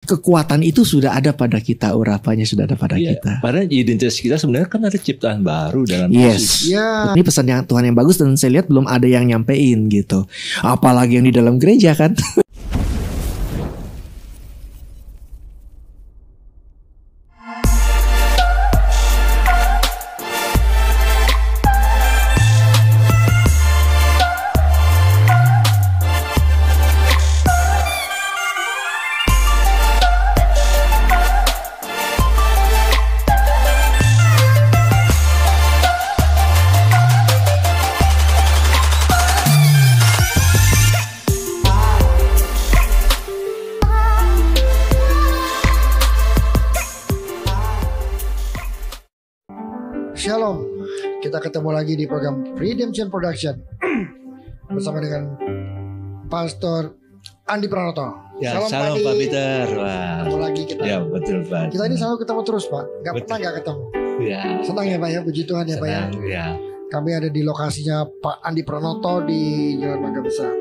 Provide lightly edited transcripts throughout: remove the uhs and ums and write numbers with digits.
kekuatan itu sudah ada pada kita, urapannya sudah ada pada kita. Padahal identitas kita sebenarnya kan ada ciptaan baru dalam Yesus. Ini pesan yang Tuhan yang bagus, dan saya lihat belum ada yang nyampein gitu. Apalagi yang di dalam gereja kan. Shalom, kita ketemu lagi di program Redemption Production bersama dengan Pastor Andi Pranoto. Ya, shalom Pak Peter. Wah. Ketemu lagi kita. Ya, betul Pak. Kita ini selalu ketemu terus Pak, gak pernah gak ketemu. Ya. Senang ya Pak ya, puji Tuhan ya Pak ya. Ya. Kami ada di lokasinya Pak Andi Pranoto di Jalan Mangga Besar.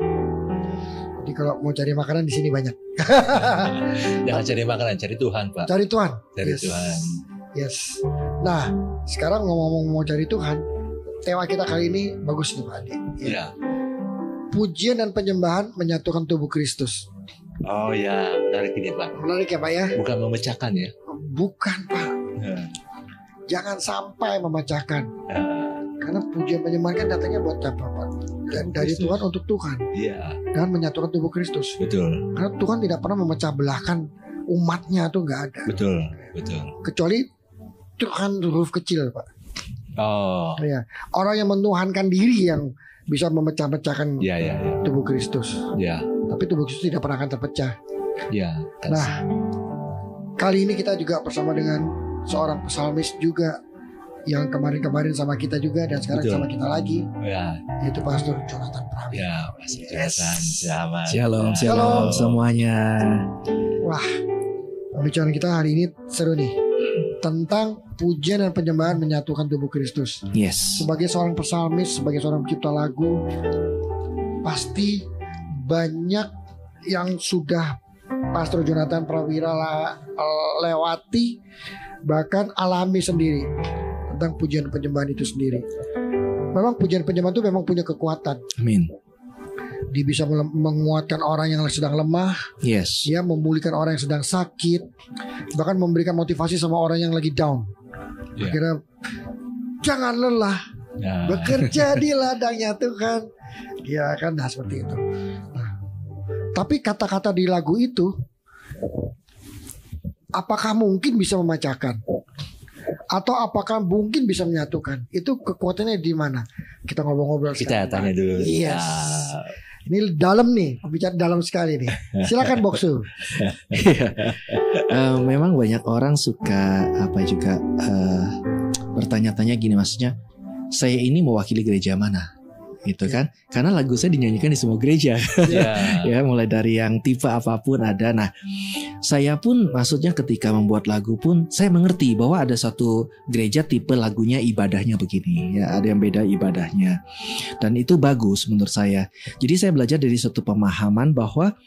Jadi kalau mau cari makanan di sini banyak. Jangan cari makanan, cari Tuhan Pak. Cari Tuhan. Cari Tuhan. Yes. Nah, sekarang ngomong-ngomong mau cari Tuhan, tema kita kali ini bagus nih Pak Andi. Ya. Pujian dan penyembahan menyatukan tubuh Kristus. Oh ya, menarik ini Pak. Menarik ya Pak ya? Bukan memecahkan ya? Bukan Pak. Jangan sampai memecahkan. Karena pujian penyembahan kan datangnya buat apa Pak? Dan dari Kristus. Tuhan untuk Tuhan. Iya. Dan menyatukan tubuh Kristus. Betul. Karena Tuhan tidak pernah memecah belahkan umatnya, tuh nggak ada. Betul. Betul. Kecuali Tuhan huruf kecil Pak. Oh. Ya. Orang yang menuhankan diri yang bisa memecah-mecahkan Ya. tubuh Kristus. Ya. Tapi tubuh Kristus tidak pernah akan terpecah. Ya. Nah, kali ini kita juga bersama dengan seorang psalmis juga yang kemarin-kemarin sama kita juga dan sekarang Betul. sama kita lagi, Ya. yaitu Pastor Jonathan Prawira. Ya. Pastor Jonathan. Selamat. Shalom semuanya. Wah, pembicaraan kita hari ini seru nih, tentang pujian dan penyembahan menyatukan tubuh Kristus. Yes. Sebagai seorang psalmis, sebagai seorang pencipta lagu, pasti banyak yang sudah Pastor Jonathan Prawira lewati, bahkan alami sendiri tentang pujian penyembahan itu sendiri. Memang pujian penyembahan itu memang punya kekuatan. Amin. Dia bisa menguatkan orang yang sedang lemah, Yes. dia memulihkan orang yang sedang sakit, bahkan memberikan motivasi sama orang yang lagi down. Ya. Akhirnya jangan lelah, Ya. bekerja di ladangnya Tuhan. Ya kan, nah seperti itu. Nah, tapi kata-kata di lagu itu, apakah mungkin bisa memecahkan? Atau apakah mungkin bisa menyatukan? Itu kekuatannya di mana? Kita ngobrol-ngobrol. Kita tanya dulu. Yes. Ya. Ini dalam nih, bicara dalam sekali nih. Silakan Boksu. Memang banyak orang suka bertanya-tanya gini, maksudnya saya ini mewakili gereja mana? Gitu kan? Karena lagu saya dinyanyikan di semua gereja. Ya. Ya, mulai dari yang tipe apapun ada. Nah, saya pun maksudnya ketika membuat lagu pun saya mengerti bahwa ada satu gereja tipe lagunya ibadahnya begini, ya ada yang beda ibadahnya. Dan itu bagus menurut saya. Jadi saya belajar dari satu pemahaman bahwa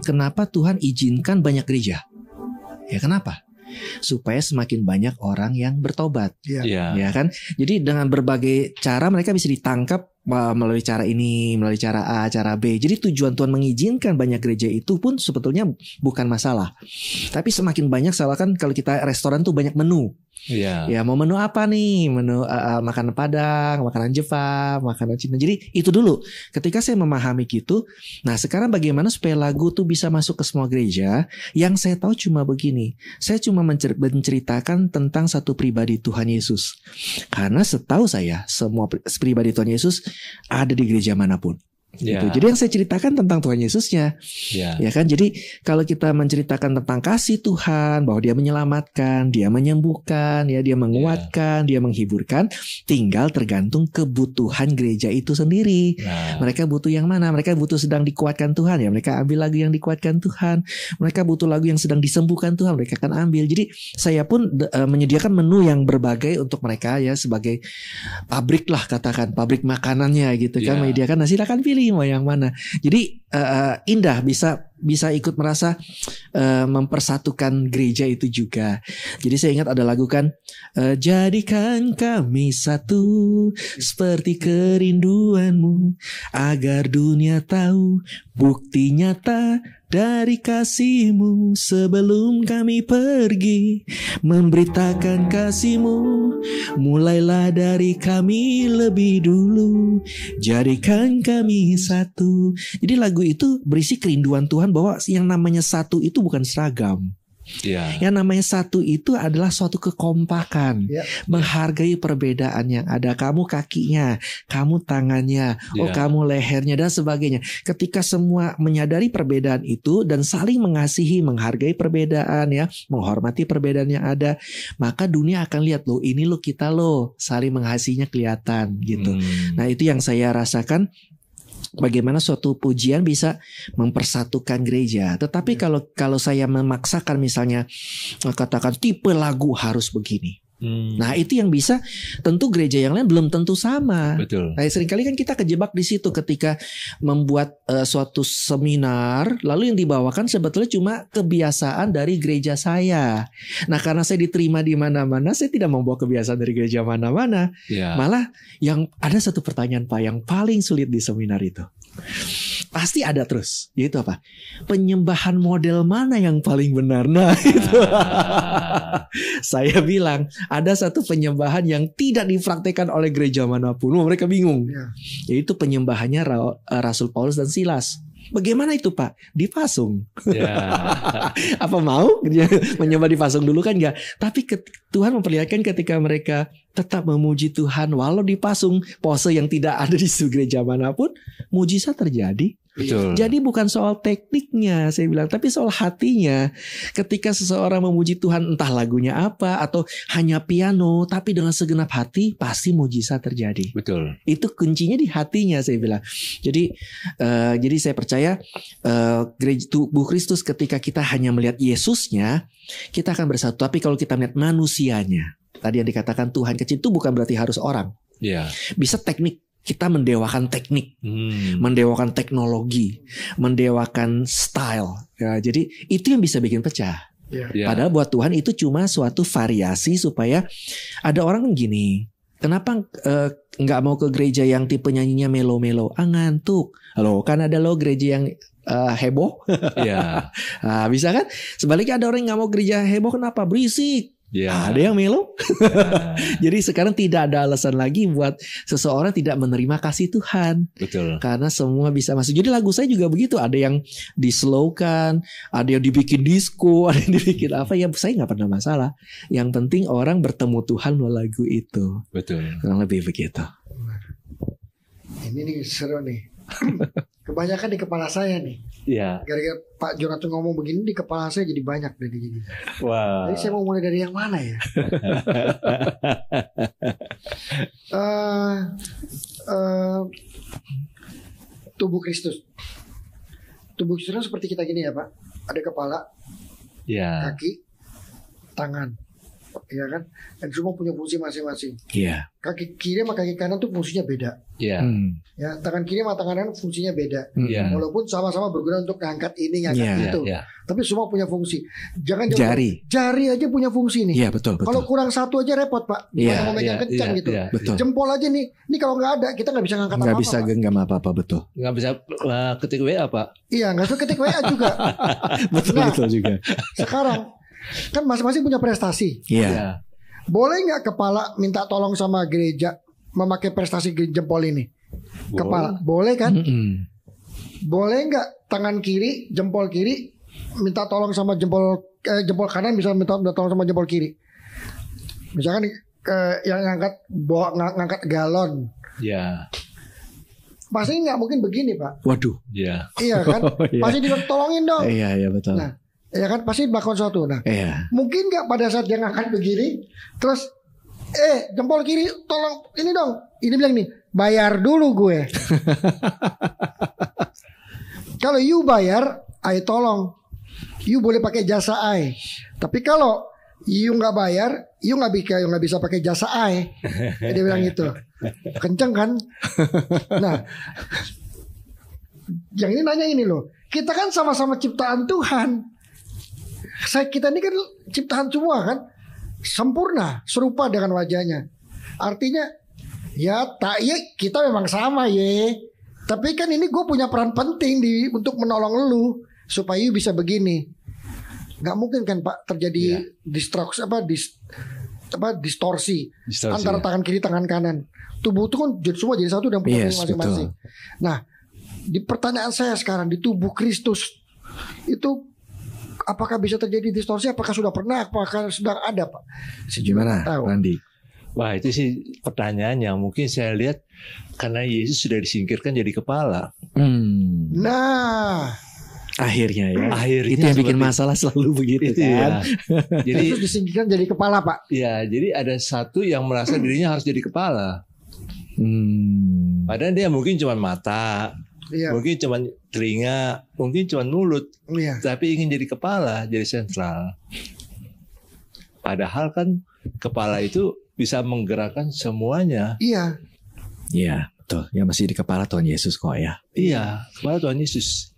kenapa Tuhan izinkan banyak gereja. Ya kenapa? Supaya semakin banyak orang yang bertobat. Ya. Ya kan? Jadi dengan berbagai cara mereka bisa ditangkap melalui cara ini, melalui cara A, cara B. Jadi tujuan Tuhan mengizinkan banyak gereja itu pun sebetulnya bukan masalah. Tapi semakin banyak, salah kan kalau kita restoran tuh banyak menu. Ya. Ya mau menu apa nih? Menu makanan Padang, makanan Jepang, makanan Cina. Jadi itu dulu. Ketika saya memahami gitu, nah sekarang bagaimana supaya lagu tuh bisa masuk ke semua gereja? Yang saya tahu cuma begini. Saya cuma menceritakan tentang satu pribadi Tuhan Yesus. Karena setahu saya semua pribadi Tuhan Yesus ada di gereja manapun. Ya. Gitu. Jadi yang saya ceritakan tentang Tuhan Yesusnya, ya kan. Jadi kalau kita menceritakan tentang kasih Tuhan, bahwa Dia menyelamatkan, Dia menyembuhkan, ya Dia menguatkan, Dia menghiburkan, tinggal tergantung kebutuhan gereja itu sendiri. Nah. Mereka butuh yang mana? Mereka butuh sedang dikuatkan Tuhan, ya mereka ambil lagu yang dikuatkan Tuhan. Mereka butuh lagu yang sedang disembuhkan Tuhan, mereka akan ambil. Jadi saya pun menyediakan menu yang berbagai untuk mereka, ya sebagai pabrik lah, katakan pabrik makanannya gitu kan, menyediakan. Nah silakan pilih mau yang mana. Jadi indah, bisa ikut merasa mempersatukan gereja itu juga. Jadi saya ingat ada lagu kan, jadikan kami satu seperti kerinduanmu, agar dunia tahu bukti nyata dari kasihmu. Sebelum kami pergi memberitakan kasihmu, mulailah dari kami lebih dulu, jadikan kami satu. Jadi lagu itu berisi kerinduan Tuhan bahwa yang namanya satu itu bukan seragam. Ya. Yang namanya satu itu adalah suatu kekompakan, Ya. menghargai perbedaan yang ada. Kamu kakinya, kamu tangannya, oh Ya. kamu lehernya dan sebagainya. Ketika semua menyadari perbedaan itu dan saling mengasihi, menghargai perbedaan ya, menghormati perbedaan yang ada, maka dunia akan lihat loh, ini lo kita lo, saling mengasihinya kelihatan gitu. Nah itu yang saya rasakan. Bagaimana suatu pujian bisa mempersatukan gereja. Tetapi kalau saya memaksakan misalnya katakan tipe lagu harus begini. Nah itu yang bisa, tentu gereja yang lain belum tentu sama. Betul. Nah, seringkali kan kita kejebak di situ ketika membuat suatu seminar, lalu yang dibawakan sebetulnya cuma kebiasaan dari gereja saya. Nah karena saya diterima di mana-mana, saya tidak membawa kebiasaan dari gereja mana-mana. Ya. Malah yang ada satu pertanyaan Pak yang paling sulit di seminar itu. Pasti ada terus, yaitu apa? Penyembahan model mana yang paling benar? Nah itu saya bilang ada satu penyembahan yang tidak dipraktekkan oleh gereja manapun. Mereka bingung, Ya. yaitu penyembahannya Rasul Paulus dan Silas. Bagaimana itu Pak? Dipasung. Ya. Apa mau menyembah dipasung dulu kan enggak? Tapi Tuhan memperlihatkan ketika mereka tetap memuji Tuhan walau dipasung, pose yang tidak ada di gereja manapun, mujizat terjadi. Betul. Jadi bukan soal tekniknya saya bilang, tapi soal hatinya. Ketika seseorang memuji Tuhan, entah lagunya apa atau hanya piano, tapi dengan segenap hati, pasti mujizat terjadi. Betul. Itu kuncinya di hatinya saya bilang. Jadi saya percaya gereja tubuh Kristus ketika kita hanya melihat Yesusnya, kita akan bersatu. Tapi kalau kita melihat manusianya, tadi yang dikatakan Tuhan kecil itu bukan berarti harus orang. Ya. Bisa teknik. Kita mendewakan teknik, mendewakan teknologi, mendewakan style. Ya, jadi itu yang bisa bikin pecah. Ya. Ya. Padahal buat Tuhan itu cuma suatu variasi supaya ada orang gini. Kenapa nggak mau ke gereja yang tipe nyanyinya melo-melo? Ngantuk. Halo, kan ada lo gereja yang heboh. Ya. Nah, bisa kan? Sebaliknya ada orang yang nggak mau gereja heboh, kenapa? Berisik. Ya. Ada yang melo. Jadi sekarang tidak ada alasan lagi buat seseorang tidak menerima kasih Tuhan. Betul. Karena semua bisa masuk. Jadi lagu saya juga begitu. Ada yang dislowkan, ada yang dibikin disco, ada yang dibikin apa. Ya saya nggak pernah masalah. Yang penting orang bertemu Tuhan melalui lagu itu. Betul. Kurang lebih begitu. Ini nih seru nih. Kebanyakan di kepala saya nih. Ya. Gara-gara Pak Jonathan ngomong begini di kepala saya jadi banyak dari gini. Wow. Jadi saya mau mulai dari yang mana ya? Tubuh Kristus. Tubuh Kristus seperti kita gini ya Pak. Ada kepala, Ya. kaki, tangan, ya kan? Dan semua punya fungsi masing-masing. Iya. Kaki kiri sama kaki kanan tuh fungsinya beda. Ya. Ya, tangan kiri sama tangan kanan fungsinya beda. Ya. Walaupun sama-sama berguna untuk ngangkat ini, ngangkat Iya, itu. Ya. Tapi semua punya fungsi. Jangan Jari. jari aja punya fungsi nih. Iya betul Kalau betul. kurang satu aja repot Pak. Iya, Gimana mau megang iya, kencang iya, gitu. iya. Betul. Jempol aja nih. Ini kalau nggak ada kita nggak bisa ngangkat Nggak apa-apa. bisa Pak. genggam apa-apa betul. Nggak bisa ketik WA Pak. Iya, nggak suka ketik WA juga. Betul Nah, betul juga. Sekarang kan masing-masing punya prestasi. Iya. Ya. Boleh nggak kepala minta tolong sama gereja memakai prestasi jempol ini? Kepala boleh kan? Mm-mm. Boleh nggak tangan kiri, jempol kiri minta tolong sama jempol kanan bisa minta tolong sama jempol kiri. Misalkan yang ngangkat galon, Ya. pasti nggak mungkin begini Pak. Waduh. Ya. Iya kan? Oh, iya. Pasti ditolongin dong. Iya betul. Nah, ya kan pasti melakukan sesuatu. Nah, Iya. mungkin nggak pada saat dia ngangkat begini, terus jempol kiri tolong ini dong. Ini bilang nih, bayar dulu gue. Kalau you bayar, I tolong. You boleh pakai jasa I. Tapi kalau you nggak bayar, you nggak bisa pakai jasa I. Dia bilang gitu. Kenceng kan? Nah, yang ini nanya ini loh. Kita kan sama-sama ciptaan Tuhan. Kita ini kan ciptaan semua kan, sempurna, serupa dengan wajahnya. Artinya ya kita memang sama ya. Tapi kan ini gue punya peran penting untuk menolong lu supaya you bisa begini. Gak mungkin kan Pak terjadi distorsi antara tangan kiri tangan kanan. Tubuh itu kan semua jadi satu dan punya masing-masing. Nah, di pertanyaan saya sekarang di tubuh Kristus itu apakah bisa terjadi distorsi? Apakah sudah pernah? Apakah sedang ada Pak? Gimana Randi? Wah, itu sih pertanyaan yang mungkin saya lihat karena Yesus sudah disingkirkan jadi kepala. Nah, akhirnya itu yang bikin seperti masalah selalu begitu itu kan. ya. Jadi Yesus disingkirkan jadi kepala Pak. ya, jadi ada satu yang merasa dirinya harus jadi kepala. Padahal dia mungkin cuma mata, mungkin cuma telinga, mungkin cuma mulut, tapi ingin jadi kepala, jadi sentral. Padahal kan kepala itu bisa menggerakkan semuanya. Iya, betul. Yang masih di kepala Tuhan Yesus kok ya. Iya, kepala Tuhan Yesus.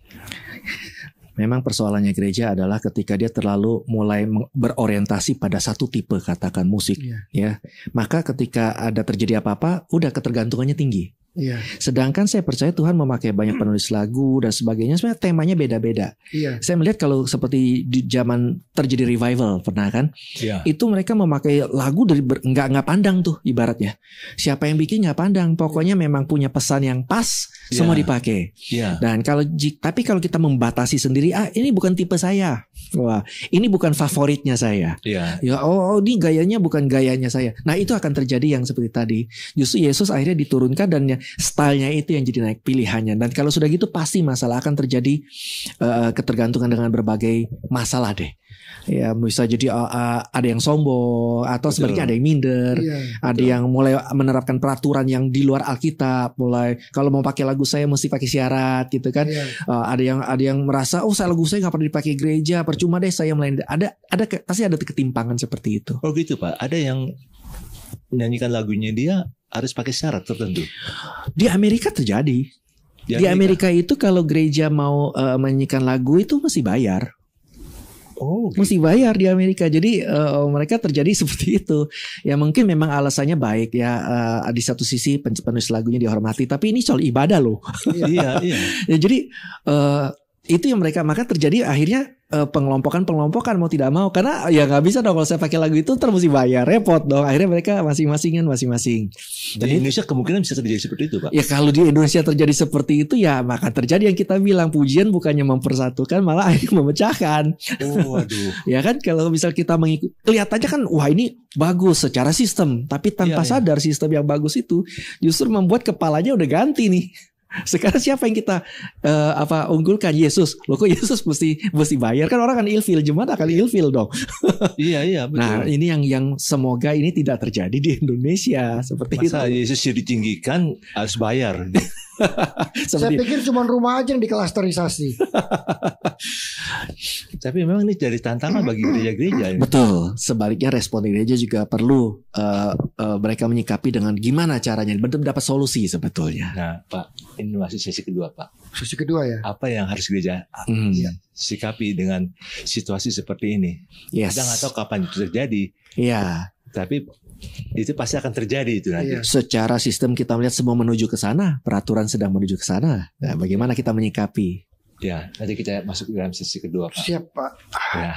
Memang persoalannya gereja adalah ketika dia terlalu mulai berorientasi pada satu tipe, katakan musik, ya. Maka ketika ada terjadi apa-apa, udah ketergantungannya tinggi. Iya. Sedangkan saya percaya Tuhan memakai banyak penulis lagu dan sebagainya. Sebenarnya temanya beda-beda. Iya. Saya melihat kalau seperti di zaman terjadi revival pernah kan, itu mereka memakai lagu dari nggak pandang tuh ibaratnya. Siapa yang bikin nggak pandang. Pokoknya memang punya pesan yang pas, semua dipakai. Dan tapi kalau kita membatasi sendiri, ini bukan tipe saya. Wah, ini bukan favoritnya saya. Ya, ini gayanya bukan gayanya saya. Nah, itu akan terjadi yang seperti tadi. Justru Yesus akhirnya diturunkan dan stylenya itu yang jadi naik pilihannya. Dan kalau sudah gitu pasti masalah akan terjadi, ketergantungan dengan berbagai masalah deh. Ya, bisa jadi ada yang sombong atau sebaliknya ada yang minder, ada yang mulai menerapkan peraturan yang di luar Alkitab, mulai kalau mau pakai lagu saya mesti pakai syarat gitu kan. Ada yang merasa saya lagu saya nggak pernah dipakai gereja, percuma deh saya melayani. Pasti ada ketimpangan seperti itu. Oh gitu Pak, ada yang menyanyikan lagunya dia harus pakai syarat tertentu. Di Amerika terjadi. Di Amerika itu kalau gereja mau menyanyikan lagu itu mesti bayar. Mesti bayar di Amerika. Jadi mereka terjadi seperti itu. Ya mungkin memang alasannya baik ya, di satu sisi penulis lagunya dihormati, tapi ini soal ibadah loh. Iya. Ya, jadi itu yang mereka, maka terjadi akhirnya pengelompokan mau tidak mau, karena ya nggak bisa dong kalau saya pakai lagu itu ntar mesti bayar, repot dong. Akhirnya mereka masing-masing. Dan di Indonesia kemungkinan bisa terjadi seperti itu Pak. Ya kalau di Indonesia terjadi seperti itu ya maka terjadi yang kita bilang, pujian bukannya mempersatukan malah akhirnya memecahkan. Waduh. Ya kan, kalau misal kita mengikuti, lihat aja kan, wah ini bagus secara sistem, tapi tanpa sadar sistem yang bagus itu justru membuat kepalanya udah ganti nih. Sekarang siapa yang kita unggulkan? Yesus. Loh kok Yesus mesti bayar? Kan orang kan ilfil, jemaat akan ilfil dong. Iya betul. Nah, ini yang semoga ini tidak terjadi di Indonesia seperti Masa itu. Yesus ditinggikan harus bayar. Saya pikir cuma rumah aja yang diklasterisasi. Tapi memang ini jadi tantangan bagi gereja-gereja. Betul. Sebaliknya respon gereja juga perlu mereka menyikapi dengan gimana caranya dapat solusi sebetulnya. Nah Pak, ini masih sesi kedua Pak. Sesi kedua ya. Apa yang harus gereja sikapi dengan situasi seperti ini? Yes. Kita nggak tahu kapan itu terjadi. Iya. Tapi itu pasti akan terjadi itu nanti. Secara sistem kita melihat semua menuju ke sana, peraturan sedang menuju ke sana. Nah, bagaimana kita menyikapi? Ya, nanti kita masuk ke dalam sesi kedua Pak. Siap Pak. Ya.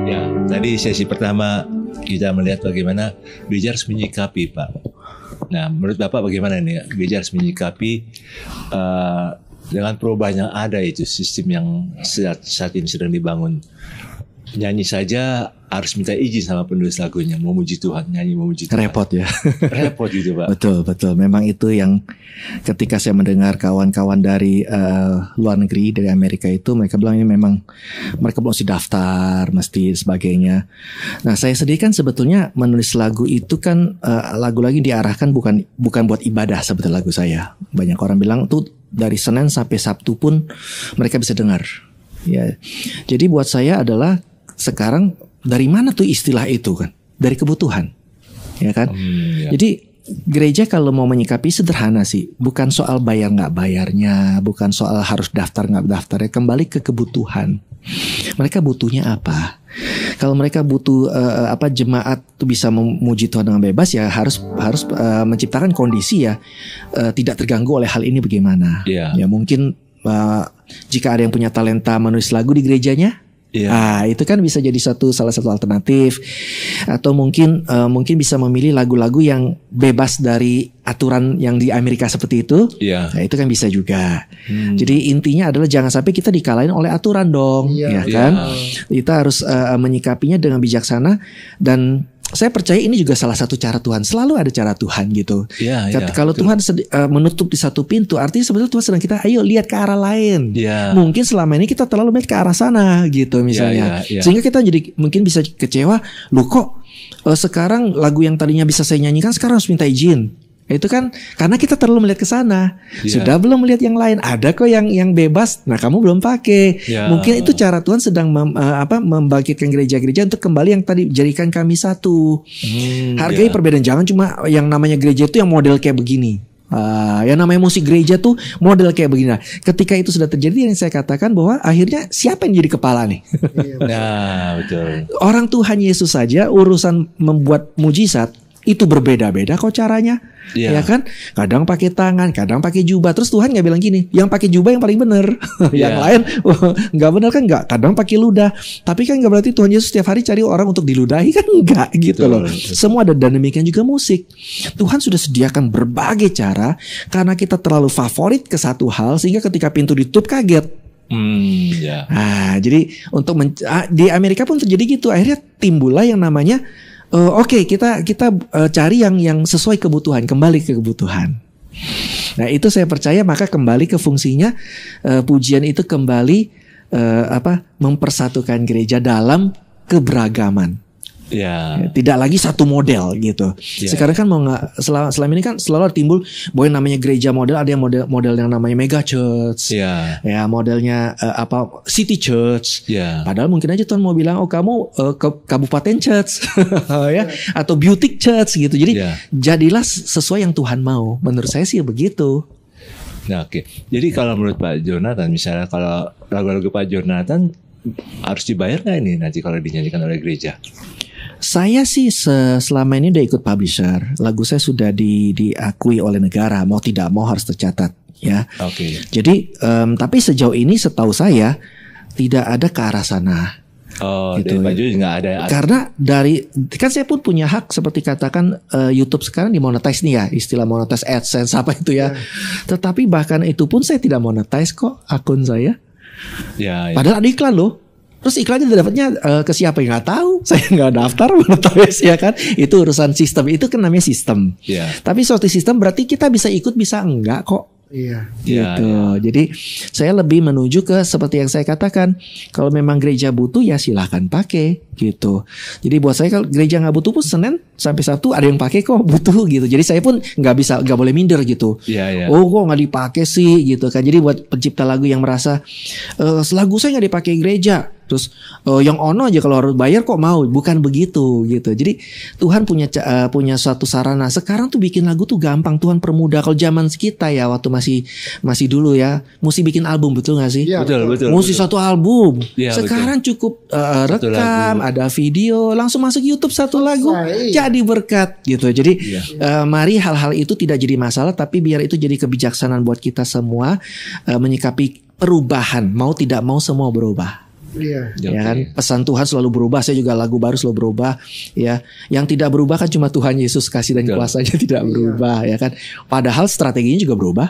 Ya, tadi sesi pertama kita melihat bagaimana gereja harus menyikapi, Pak. Nah, menurut Bapak bagaimana nih gereja harus menyikapi dengan perubahan yang ada itu, sistem yang saat ini sedang dibangun. Nyanyi saja harus minta izin sama penulis lagunya, memuji Tuhan, nyanyi memuji Tuhan. Repot ya. Repot gitu, Pak. Betul. Memang itu yang ketika saya mendengar kawan-kawan dari luar negeri, dari Amerika itu, mereka bilang ini memang mereka mesti daftar, mesti sebagainya. Nah, saya sendiri kan sebetulnya menulis lagu itu kan lagu lagi diarahkan bukan buat ibadah sebetulnya lagu saya. Banyak orang bilang tuh dari Senin sampai Sabtu pun mereka bisa dengar. Ya, jadi buat saya adalah sekarang dari mana tuh istilah itu kan? Dari kebutuhan, ya kan? Ya. Jadi gereja kalau mau menyikapi sederhana sih, bukan soal bayar nggak bayarnya, bukan soal harus daftar nggak daftarnya, kembali ke kebutuhan. Mereka butuhnya apa? Kalau mereka butuh jemaat tuh bisa memuji Tuhan dengan bebas, ya harus menciptakan kondisi ya tidak terganggu oleh hal ini bagaimana? Ya mungkin jika ada yang punya talenta menulis lagu di gerejanya. Itu kan bisa jadi salah satu alternatif. Atau mungkin bisa memilih lagu-lagu yang bebas dari aturan yang di Amerika seperti itu. Nah, itu kan bisa juga. Jadi intinya adalah jangan sampai kita dikalahin oleh aturan dong, ya kan? Kita harus menyikapinya dengan bijaksana. Dan saya percaya ini juga salah satu cara Tuhan. Selalu ada cara Tuhan gitu. Kalau Tuhan menutup di satu pintu, artinya sebetulnya Tuhan sedang kita, ayo lihat ke arah lain. Mungkin selama ini kita terlalu melihat ke arah sana gitu misalnya. Sehingga kita jadi mungkin bisa kecewa. Loh kok sekarang lagu yang tadinya bisa saya nyanyikan sekarang harus minta izin. Itu kan karena kita terlalu melihat ke sana. Sudah belum melihat yang lain. Ada kok yang bebas. Nah, kamu belum pakai. Mungkin itu cara Tuhan sedang membangkitkan gereja-gereja untuk kembali yang tadi jadikan kami satu. Hargai perbedaan. Jangan cuma yang namanya gereja itu yang model kayak begini. Yang namanya musik gereja tuh model kayak begini. Nah, ketika itu sudah terjadi, yang saya katakan bahwa akhirnya siapa yang jadi kepala nih? Nah, betul. Orang Tuhan Yesus saja urusan membuat mujizat itu berbeda-beda kok caranya. Ya kan? Kadang pakai tangan, kadang pakai jubah. Terus Tuhan nggak bilang gini, yang pakai jubah yang paling benar. Yang lain nggak benar kan nggak. Kadang pakai ludah. Tapi kan nggak berarti Tuhan Yesus setiap hari cari orang untuk diludahi kan enggak gitu loh. Semua ada, dan demikian juga musik. Tuhan sudah sediakan berbagai cara karena kita terlalu favorit ke satu hal sehingga ketika pintu ditutup kaget. Nah, jadi untuk di Amerika pun terjadi gitu. Akhirnya timbullah yang namanya kita cari yang sesuai kebutuhan, kembali ke kebutuhan. Nah, itu saya percaya maka kembali ke fungsinya pujian itu kembali mempersatukan gereja dalam keberagaman. Tidak lagi satu model gitu. Sekarang kan selama ini kan selalu timbul bahwa yang namanya gereja model, ada yang model yang namanya mega church. Ya, modelnya city church. Padahal mungkin aja Tuhan mau bilang, kamu kabupaten church ya, atau beauty church gitu. Jadi jadilah sesuai yang Tuhan mau. Menurut saya sih begitu. Nah, oke. Jadi kalau menurut Pak Jonathan, misalnya kalau lagu-lagu Pak Jonathan harus dibayar nggak ini nanti kalau dinyanyikan oleh gereja? Saya sih selama ini udah ikut publisher. Lagu saya sudah diakui oleh negara, mau tidak mau harus tercatat ya. Jadi tapi sejauh ini setahu saya tidak ada ke arah sana. Gitu. Dari baju nggak ada. Karena kan saya pun punya hak seperti katakan YouTube sekarang dimonetize nih ya, istilah monetize AdSense apa itu ya. Tetapi bahkan itu pun saya tidak monetize kok akun saya. Padahal ada iklan loh. Terus iklannya dapatnya ke siapa yang nggak tahu, saya nggak daftar monetize ya kan. Itu urusan sistem, itu kan namanya sistem. Tapi suatu sistem berarti kita bisa ikut bisa enggak kok. Gitu. Jadi saya lebih menuju ke seperti yang saya katakan, kalau memang gereja butuh ya silahkan pakai gitu. Jadi buat saya kalau gereja nggak butuh pun Senin sampai Sabtu ada yang pakai kok butuh gitu. Jadi saya pun nggak boleh minder gitu. Kok nggak dipakai sih gitu kan. Jadi buat pencipta lagu yang merasa lagu saya nggak dipakai gereja, terus yang ono aja kalau harus bayar kok mau, bukan begitu gitu. Jadi Tuhan punya suatu sarana. Sekarang tuh bikin lagu tuh gampang, Tuhan permudah. Kalau zaman kita ya waktu masih dulu ya, mesti bikin album, betul nggak sih? Betul. Mesti satu album. Sekarang cukup rekam, ada video, langsung masuk YouTube satu lagu, jadi berkat gitu. Jadi mari hal-hal itu tidak jadi masalah, tapi biar itu jadi kebijaksanaan buat kita semua menyikapi perubahan. Mau tidak mau semua berubah. Iya. Ya kan, pesan Tuhan selalu berubah. Saya juga lagu baru selalu berubah. Ya, yang tidak berubah kan cuma Tuhan Yesus, kasih dan Betul. kuasanya tidak berubah. Ya kan, padahal strateginya juga berubah.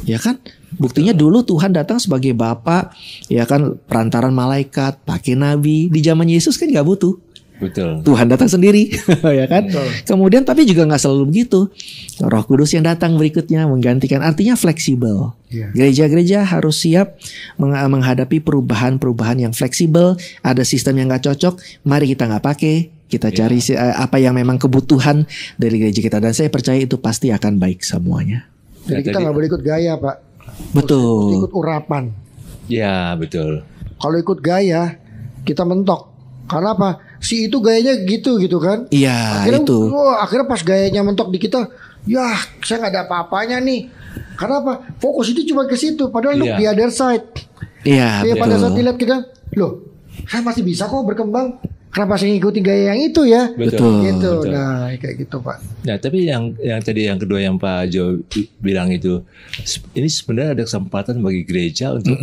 Ya kan, buktinya dulu Tuhan datang sebagai Bapa, ya kan, perantaran malaikat, pakai nabi. Di zaman Yesus kan nggak butuh. Betul. Tuhan datang sendiri, ya kan. Betul. Kemudian tapi juga nggak selalu begitu. Roh Kudus yang datang berikutnya menggantikan. Artinya fleksibel. Iya. Gereja-gereja harus siap menghadapi perubahan-perubahan yang fleksibel. Ada sistem yang nggak cocok, mari kita nggak pakai. Kita cari apa yang memang kebutuhan dari gereja kita. Dan saya percaya itu pasti akan baik semuanya. Jadi kita nggak boleh ikut gaya, Pak. Betul. Ikut urapan. Ya, betul. Kalau ikut gaya, kita mentok. Karena apa? Si itu gayanya gitu kan? Iya, Akhirnya, itu. akhirnya pas gayanya mentok di kita, ya saya nggak ada apa-apanya nih. Karena apa? Fokus itu cuma ke situ. Padahal look Iya. the other side. Iya, Ya, pada saat betul. dilihat kita, loh, saya masih bisa kok berkembang. Kenapa saya ngikutin gaya yang itu ya? Betul. Gitu. Betul. Nah, kayak gitu, Pak. Nah, tapi yang tadi yang kedua yang Pak Jo bilang itu, ini sebenarnya ada kesempatan bagi gereja untuk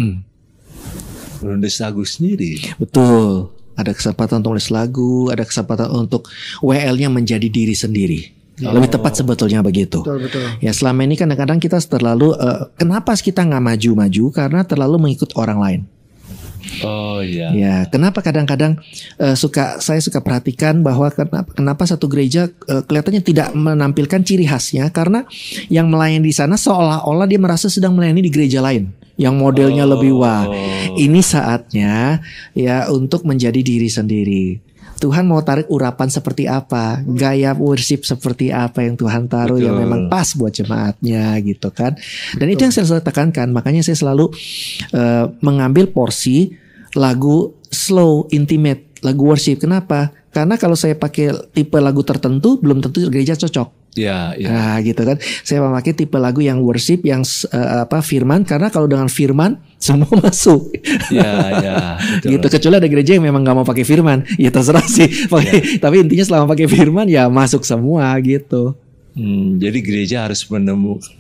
menulis lagu sendiri. Betul. Ada kesempatan untuk nulis lagu, ada kesempatan untuk WL-nya menjadi diri sendiri. Lebih tepat sebetulnya begitu. Betul. Ya, selama ini kadang-kadang kita terlalu kenapa kita nggak maju-maju karena terlalu mengikut orang lain. Oh iya. Ya, kenapa kadang-kadang saya suka perhatikan bahwa kenapa satu gereja kelihatannya tidak menampilkan ciri khasnya karena yang melayani di sana seolah-olah dia merasa sedang melayani di gereja lain yang modelnya lebih wah. Ini saatnya ya untuk menjadi diri sendiri. Tuhan mau tarik urapan seperti apa, gaya worship seperti apa yang Tuhan taruh yang memang pas buat jemaatnya gitu kan. Dan itu yang saya selalu tekankan, makanya saya selalu mengambil porsi lagu slow, intimate, lagu worship. Kenapa? Karena kalau saya pakai tipe lagu tertentu belum tentu gereja cocok. Ya, ya. Nah gitu kan. Saya memakai tipe lagu yang worship, yang firman. Karena kalau dengan firman semua masuk. Ya, betul. Gitu. Kecuali ada gereja yang memang gak mau pakai firman, ya terserah sih. Tapi intinya selama pakai firman ya masuk semua gitu. Jadi gereja harus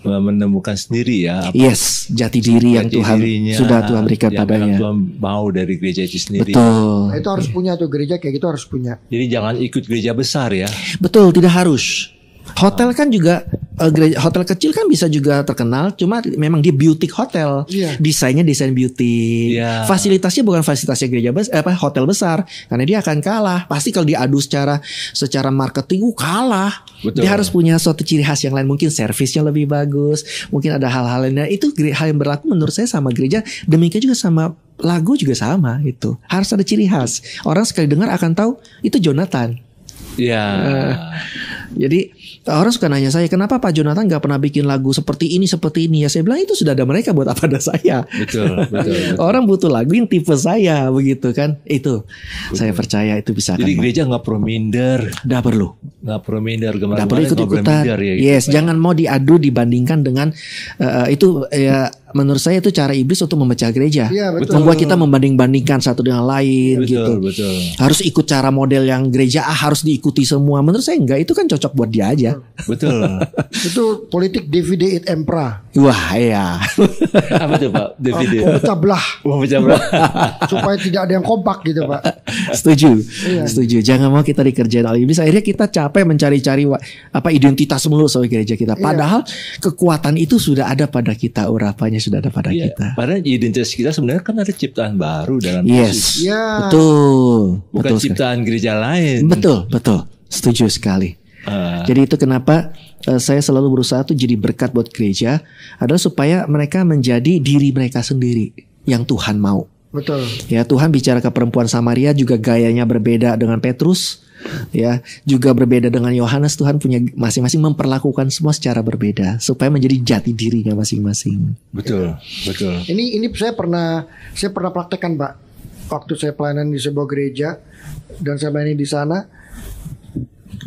menemukan sendiri ya. Yes, jati diri yang Tuhan sudah Tuhan berikan yang padanya. Tuhan mau dari gereja itu sendiri. Betul. Nah, itu harus punya tuh gereja kayak gitu harus punya. Jadi jangan ikut gereja besar ya. Betul, tidak harus. Hotel kan juga hotel kecil kan bisa juga terkenal, cuma memang dia boutique hotel. Iya. Desainnya desain boutique. Iya. Fasilitasnya bukan fasilitasnya gereja hotel besar, karena dia akan kalah. Pasti kalau diadu secara marketing kalah. Betul. Dia harus punya suatu ciri khas yang lain, mungkin servisnya lebih bagus, mungkin ada hal-hal lainnya. Itu hal yang berlaku menurut saya sama gereja, demikian juga sama lagu juga sama itu. Harus ada ciri khas. Orang sekali dengar akan tahu itu Jonathan. Ya. Jadi orang suka nanya saya, kenapa Pak Jonathan gak pernah bikin lagu seperti ini. Ya saya bilang itu sudah ada mereka, buat apa ada saya. Betul. Orang butuh lagu yang tipe saya, begitu kan. Itu saya percaya itu bisa. Jadi gereja gak perlu minder. Gak perlu. Gak perlu minder. Gak perlu ikut-ikutan. Ya, gitu, Yes, jangan mau diadu dibandingkan dengan itu ya. Menurut saya itu cara iblis untuk memecah gereja. Iya, betul. Membuat kita membanding-bandingkan satu dengan lain gitu. Betul. Harus ikut cara model yang gereja harus diikuti semua. Menurut saya enggak, itu kan cocok buat dia aja. Betul. Itu politik divide et impera. Wah, iya. Apa tuh Pak? DVD. Pecah belah supaya tidak ada yang kompak gitu, Pak. Setuju. Jangan mau kita dikerjain oleh iblis. Akhirnya kita capek mencari-cari identitas mulu soal gereja kita. Padahal kekuatan itu sudah ada pada kita, urapannya sudah ada pada kita. Padahal identitas kita sebenarnya kan ada ciptaan baru dalam Yes. Yesus. Ya. Betul. Bukan Betul ciptaan gereja lain. Betul. Setuju sekali. Jadi itu kenapa saya selalu berusaha tuh jadi berkat buat gereja adalah supaya mereka menjadi diri mereka sendiri yang Tuhan mau. Betul. Ya, Tuhan bicara ke perempuan Samaria juga gayanya berbeda dengan Petrus. Ya, juga berbeda dengan Yohanes. Tuhan punya masing-masing memperlakukan semua secara berbeda supaya menjadi jati dirinya masing-masing. Betul. Ini saya pernah praktekkan, Pak. Waktu saya pelayanan di sebuah gereja dan saya melayani di sana.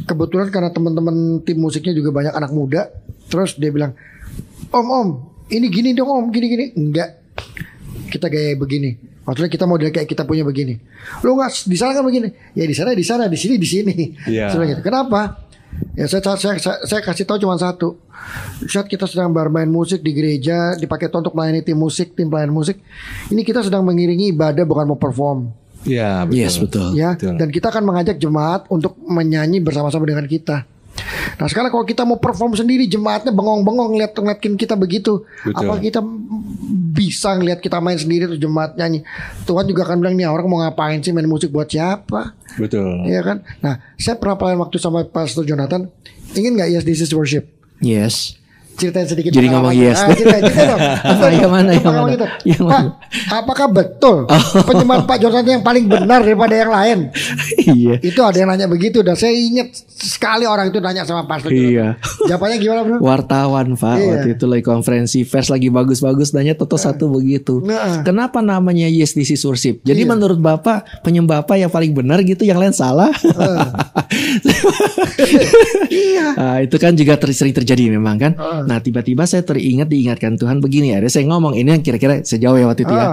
Kebetulan karena teman-teman tim musiknya juga banyak anak muda. Terus dia bilang, Om, ini gini dong Om, gini. Enggak, kita gaya begini. Maksudnya kita model kayak kita punya begini. Lo nggak di sana kan begini? Ya di sana, di sini, di sini. Iya. Gitu. Kenapa? Ya saya kasih tahu cuma satu. Saat kita sedang bermain musik di gereja, dipakai untuk melayani tim pelayan musik, ini kita sedang mengiringi ibadah, bukan mau perform. Ya, betul. Yes, betul. Ya, Betul. dan kita akan mengajak jemaat untuk menyanyi bersama-sama dengan kita. Nah sekarang kalau kita mau perform sendiri, jemaatnya bengong-bengong ngeliatin kita begitu. Betul. Apa kita bisa ngeliat kita main sendiri terus jemaat nyanyi? Tuhan juga akan bilang, nih orang mau ngapain sih main musik buat siapa? Betul. Iya kan? Nah saya pernah pelayan waktu sama Pastor Jonathan. Ingin gak Yes This Is Worship? Yes. Ceritain sedikit. Jadi ngomong yes. Ceritain dong. Yang mana? Gitu. Yang Pak, mana? apakah betul penyembahan Pak Jonathan yang paling benar daripada yang lain? Iya. Itu ada yang nanya begitu. Dan saya ingat sekali orang itu nanya sama Pastor Jonathan. Iya. Jawabannya gimana bro? Wartawan Pak, Iya. waktu itu lagi konferensi pers lagi bagus-bagus, nanya toto satu begitu. Nah. Kenapa namanya Yes This Is Worship? Jadi Iya. menurut Bapak penyembah Bapak yang paling benar gitu, yang lain salah? Iya. Nah, itu kan juga sering terjadi memang kan. Nah tiba-tiba saya diingatkan Tuhan begini. Ada saya ngomong ini yang kira-kira sejauh ya waktu itu ya.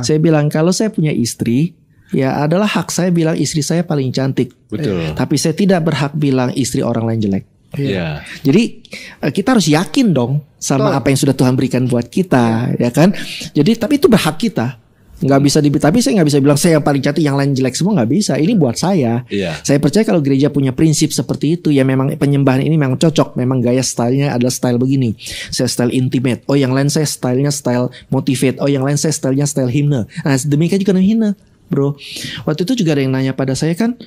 Saya bilang kalau saya punya istri, ya adalah hak saya bilang istri saya paling cantik. Betul. Tapi saya tidak berhak bilang istri orang lain jelek. Iya. Jadi kita harus yakin dong sama apa yang sudah Tuhan berikan buat kita, ya kan? Jadi tapi itu berhak kita. Nggak bisa tapi saya nggak bisa bilang saya yang paling cantik, yang lain jelek semua, nggak bisa. Ini buat saya. Iya. Saya percaya kalau gereja punya prinsip seperti itu, ya memang penyembahan ini memang cocok. Memang gaya stylenya adalah style begini. Saya style intimate. Oh yang lain saya stylenya style motivate. Oh yang lain saya stylenya style himne. Nah demikian juga dengan himne, bro. Waktu itu juga ada yang nanya pada saya kan,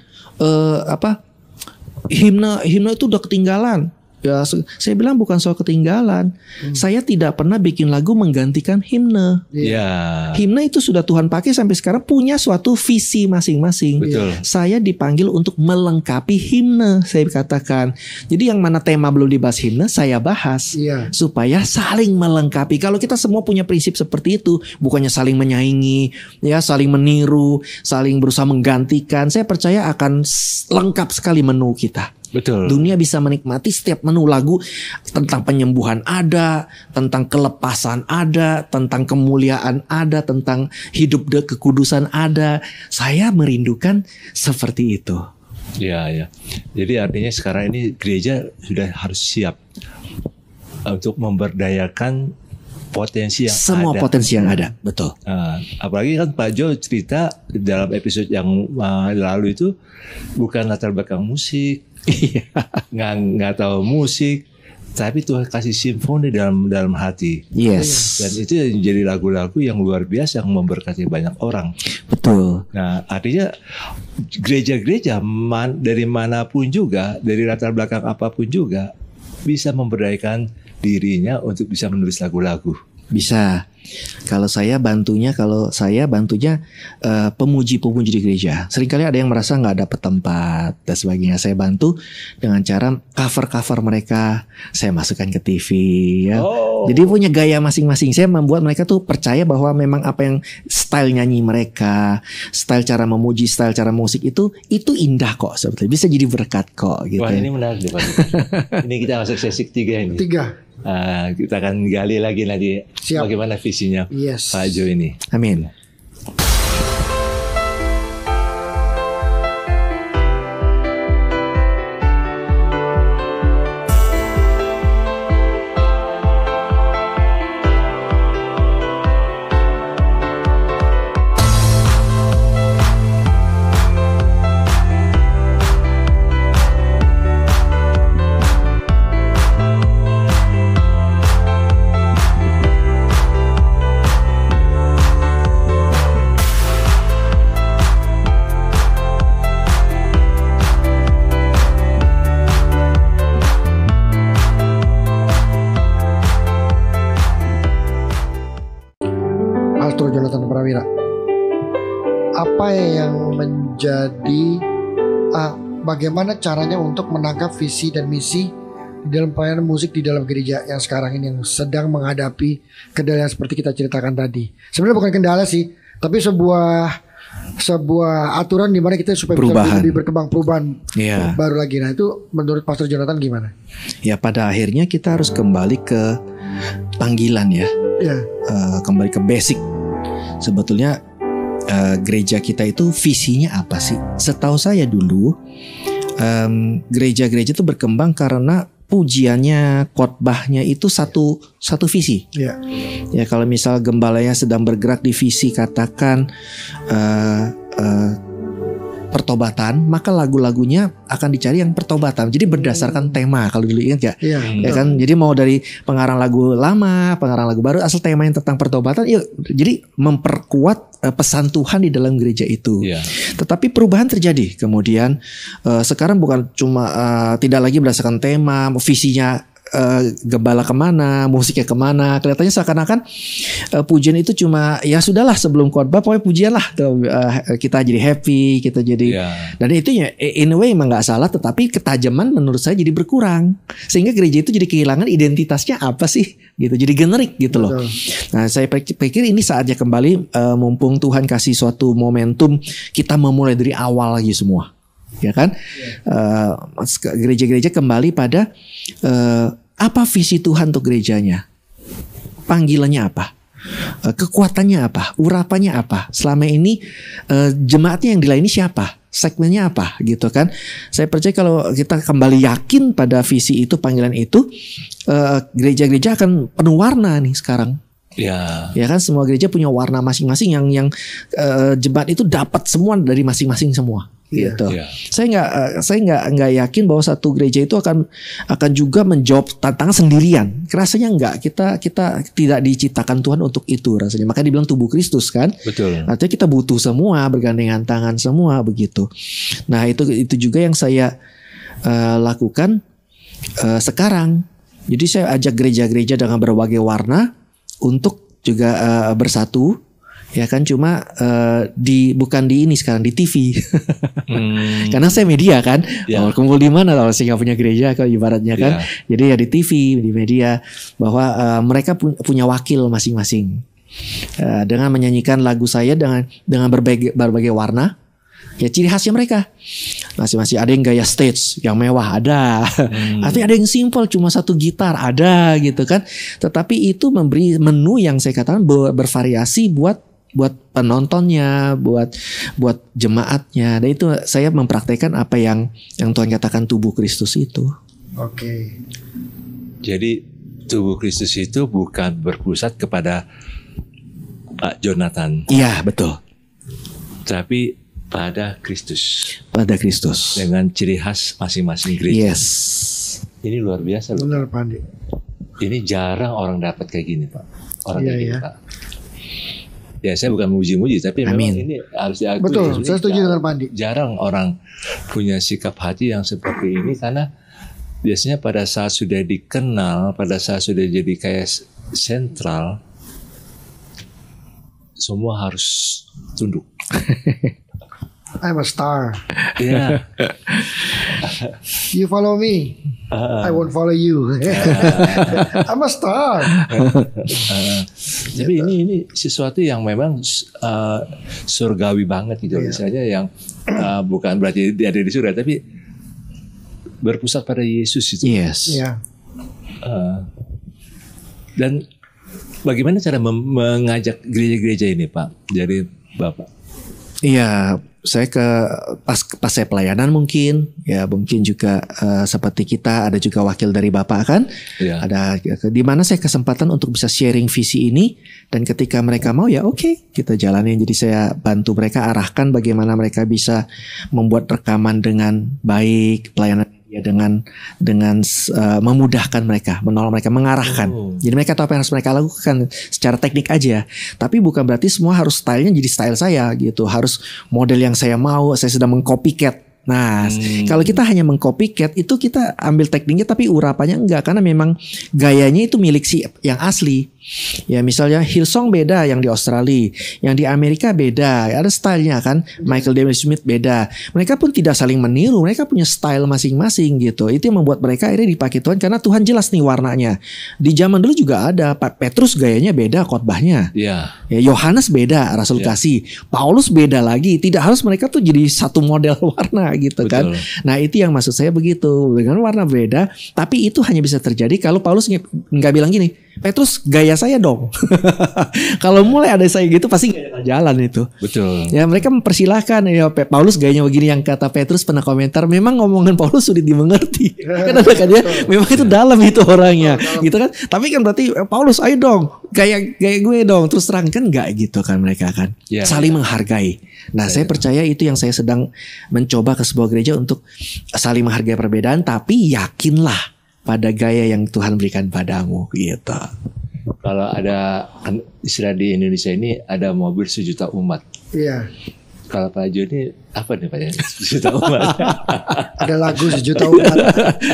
himne itu udah ketinggalan. Ya, saya bilang bukan soal ketinggalan. Saya tidak pernah bikin lagu menggantikan himne. Iya. Himne itu sudah Tuhan pakai sampai sekarang, punya suatu visi masing-masing. Betul. Saya dipanggil untuk melengkapi himne, saya katakan. Jadi yang mana tema belum dibahas himne, saya bahas. Iya. Supaya saling melengkapi. Kalau kita semua punya prinsip seperti itu, bukannya saling menyaingi, ya saling meniru, saling berusaha menggantikan, saya percaya akan lengkap sekali menu kita. Betul. Dunia bisa menikmati setiap menu lagu, tentang penyembuhan ada, tentang kelepasan ada, tentang kemuliaan ada, tentang hidup kekudusan ada. Saya merindukan seperti itu. Iya, ya. Jadi artinya sekarang ini gereja sudah harus siap untuk memberdayakan potensi yang Semua ada. potensi yang ada, betul. Apalagi kan Pak Jo cerita dalam episode yang lalu itu bukan latar belakang musik, nggak tahu musik, tapi Tuhan kasih simfoni dalam hati. Yes. Dan itu jadi lagu-lagu yang luar biasa yang memberkati banyak orang. Betul. Nah, artinya gereja-gereja dari manapun juga, dari latar belakang apapun juga bisa memberdayakan dirinya untuk bisa menulis lagu-lagu. Bisa. Kalau saya bantunya pemuji-pemuji di gereja. Seringkali ada yang merasa nggak dapat tempat dan sebagainya. Saya bantu dengan cara cover mereka. Saya masukkan ke TV. Ya. Oh. Jadi punya gaya masing-masing. Saya membuat mereka tuh percaya bahwa memang apa yang style nyanyi mereka, style cara memuji, style cara musik itu indah kok sebetulnya. Bisa jadi berkat kok. Gitu. Wah, ini menarik nih Pak. Ini kita masuk sesi 3 ini. 3. Kita akan gali lagi nanti. Siap. Bagaimana visinya Yes. Pak Jo ini. Amin. Pastor Jonathan Prawira, apa yang menjadi bagaimana caranya untuk menangkap visi dan misi di dalam pelayanan musik di dalam gereja yang sekarang ini, yang sedang menghadapi kendala seperti kita ceritakan tadi? Sebenarnya bukan kendala sih, tapi sebuah aturan di mana kita supaya bisa lebih berkembang, perubahan baru lagi. Nah itu menurut Pastor Jonathan gimana? Ya pada akhirnya kita harus kembali ke panggilan ya. Kembali ke basic. Sebetulnya gereja kita itu visinya apa sih? Setahu saya dulu gereja-gereja itu berkembang karena pujiannya, khotbahnya itu satu visi. Ya. Ya, kalau misal gembalanya sedang bergerak di visi katakan pertobatan, maka lagu-lagunya akan dicari yang pertobatan. Jadi berdasarkan tema, kalau dulu ingat ya, ya kan. Jadi mau dari pengarang lagu lama, pengarang lagu baru, asal tema yang tentang pertobatan, yuk. Jadi memperkuat pesan Tuhan di dalam gereja itu. Tetapi perubahan terjadi. Kemudian sekarang bukan cuma tidak lagi berdasarkan tema, visinya. Gembala kemana, musiknya kemana, kelihatannya seakan-akan pujian itu cuma ya sudahlah sebelum khotbah pokoknya pujian lah, kita jadi happy, kita jadi dan itu ya in a way emang nggak salah, tetapi ketajaman menurut saya jadi berkurang sehingga gereja itu jadi kehilangan identitasnya apa sih gitu, jadi generik gitu loh. Nah, saya pikir ini saatnya kembali, mumpung Tuhan kasih suatu momentum, kita memulai dari awal lagi semua. Ya kan, gereja-gereja kembali pada apa visi Tuhan untuk gerejanya, panggilannya apa, kekuatannya apa, urapannya apa, selama ini jemaatnya yang dilayani siapa, segmennya apa, gitu kan. Saya percaya kalau kita kembali yakin pada visi itu, panggilan itu, gereja-gereja akan penuh warna nih sekarang. Ya kan, semua gereja punya warna masing-masing yang jemaat itu dapat semua dari masing-masing semua. Gitu. Saya nggak yakin bahwa satu gereja itu akan juga menjawab tantangan sendirian. Rasanya enggak. Kita tidak diciptakan Tuhan untuk itu rasanya. Makanya dibilang tubuh Kristus kan. Betul. Artinya kita butuh semua, bergandengan tangan semua begitu. Nah, itu juga yang saya lakukan sekarang. Jadi saya ajak gereja-gereja dengan berbagai warna untuk juga bersatu. Ya kan, cuma bukan di ini sekarang, di TV. Karena saya media kan, kumpul di mana kalau saya nggak punya gereja, kalau ibaratnya kan. Jadi ya di TV, di media, bahwa mereka punya wakil masing-masing. Dengan menyanyikan lagu saya dengan berbagai warna. Ya, ciri khasnya mereka masing-masing. Ada yang gaya stage yang mewah, ada. Atau ada yang simple cuma satu gitar, ada gitu kan. Tetapi itu memberi menu yang saya katakan bervariasi buat penontonnya, buat jemaatnya. Dan itu saya mempraktekkan apa yang Tuhan katakan tubuh Kristus itu. Oke. Jadi tubuh Kristus itu bukan berpusat kepada Pak Jonathan. Iya, betul. Tapi pada Kristus. Pada Kristus. Dengan ciri khas masing-masing gereja. Yes. Ini luar biasa loh. Benar, Pak Andi. Ini jarang orang dapat kayak gini, Pak. Orang kayak gini, Pak. Ya, saya bukan memuji-muji, tapi memang ini harus diakui. Betul, saya setuju dengan Pak Andi. Jarang orang punya sikap hati yang seperti ini, karena biasanya pada saat sudah dikenal, pada saat sudah jadi kayak sentral, semua harus tunduk. I'm a star. Yeah. You follow me, I won't follow you. I'm a star. Tapi ini sesuatu yang memang surgawi banget gitu. Misalnya yang bukan berarti dia ada di surga, tapi berpusat pada Yesus itu. Yes. Dan bagaimana cara mengajak gereja-gereja ini, Pak, dari Bapak? Iya, saya pas saya pelayanan mungkin juga seperti kita, ada juga wakil dari Bapak kan, ada di mana saya kesempatan untuk bisa sharing visi ini, dan ketika mereka mau ya oke, kita jalanin. Jadi saya bantu mereka, arahkan bagaimana mereka bisa membuat rekaman dengan baik, pelayanan ya dengan memudahkan mereka, menolong mereka, mengarahkan. Jadi mereka tahu apa yang harus mereka lakukan secara teknik aja. Tapi bukan berarti semua harus stylenya jadi style saya gitu. Harus model yang saya mau, saya sedang mengcopycat. Nah, kalau kita hanya mengcopycat itu kita ambil tekniknya tapi urapannya enggak, karena memang gayanya itu milik si yang asli. Ya misalnya Hillsong beda yang di Australia, yang di Amerika beda, ada stylenya kan. Michael W. Smith beda. Mereka pun tidak saling meniru, mereka punya style masing-masing gitu. Itu yang membuat mereka akhirnya dipakai Tuhan, karena Tuhan jelas nih warnanya. Di zaman dulu juga ada Pak Petrus gayanya beda khotbahnya. Ya, Yohanes beda rasul kasih, Paulus beda lagi. Tidak harus mereka tuh jadi satu model warna sama gitu kan. Betul. Nah itu yang maksud saya begitu, dengan warna beda, tapi itu hanya bisa terjadi kalau Paulus nggak bilang gini, Petrus gaya saya dong. Kalau mulai ada saya gitu pasti nggak akan jalan itu. Betul. Ya mereka mempersilahkan ya Paulus gayanya begini, yang kata Petrus pernah komentar, memang ngomongan Paulus sulit dimengerti. Kan ada kan ya, memang itu dalam itu orangnya, gitu kan. Tapi kan berarti Paulus ayo dong, gaya gue dong, terus terang kan nggak gitu kan mereka kan, Ya, saling menghargai. Nah saya percaya itu yang saya sedang mencoba ke sebuah gereja untuk saling menghargai perbedaan, tapi yakinlah pada gaya yang Tuhan berikan padamu gitu. Kalau ada kan istilah di Indonesia ini ada mobil sejuta umat. Iya. Kalau Pak Jo ini apa nih Pak ya? Sejuta umat. Ada lagu sejuta umat.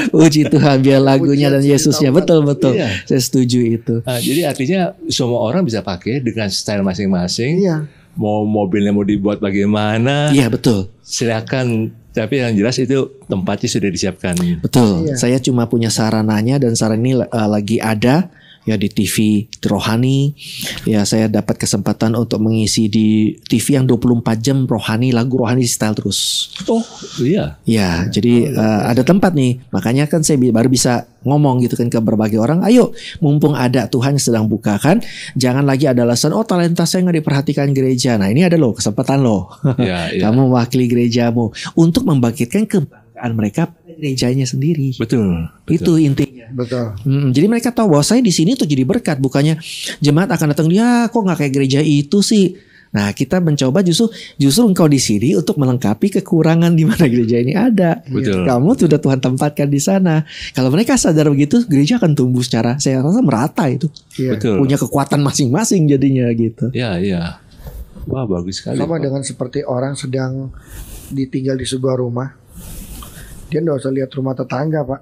Puji Tuhan, biar lagunya dan Yesusnya, betul. Iya. Saya setuju itu. Nah, jadi artinya semua orang bisa pakai dengan style masing-masing. Iya. Mau mobilnya mau dibuat bagaimana, Iya betul. silakan. Tapi yang jelas itu tempatnya sudah disiapkan. Betul. Iya. Saya cuma punya sarananya, dan saran ini lagi ada ya di TV Rohani. Ya saya dapat kesempatan untuk mengisi di TV yang 24 jam rohani, lagu rohani style terus. Oh iya. Ya, jadi ada tempat nih. Makanya kan saya baru bisa ngomong gitu kan ke berbagai orang. Ayo, mumpung ada Tuhan yang sedang bukakan, jangan lagi ada alasan, oh talenta saya nggak diperhatikan gereja. Nah ini ada loh kesempatan loh. Iya, iya. Kamu mewakili gerejamu untuk membangkitkan kebanggaan mereka pada gerejanya sendiri. Betul. Itu intinya. Betul. Jadi mereka tahu bahwa saya di sini tuh jadi berkat, bukannya jemaat akan datang dia kok nggak kayak gereja itu sih. Nah kita mencoba justru engkau di sini untuk melengkapi kekurangan di mana gereja ini ada. Betul. Kamu sudah Tuhan tempatkan di sana. Kalau mereka sadar begitu, gereja akan tumbuh secara saya rasa merata itu. Iya. Betul. Punya kekuatan masing-masing jadinya gitu. Iya, iya. Wah, bagus sekali. Sama Pak. dengan seperti orang sedang ditinggal di sebuah rumah. Dia nggak usah lihat rumah tetangga, Pak.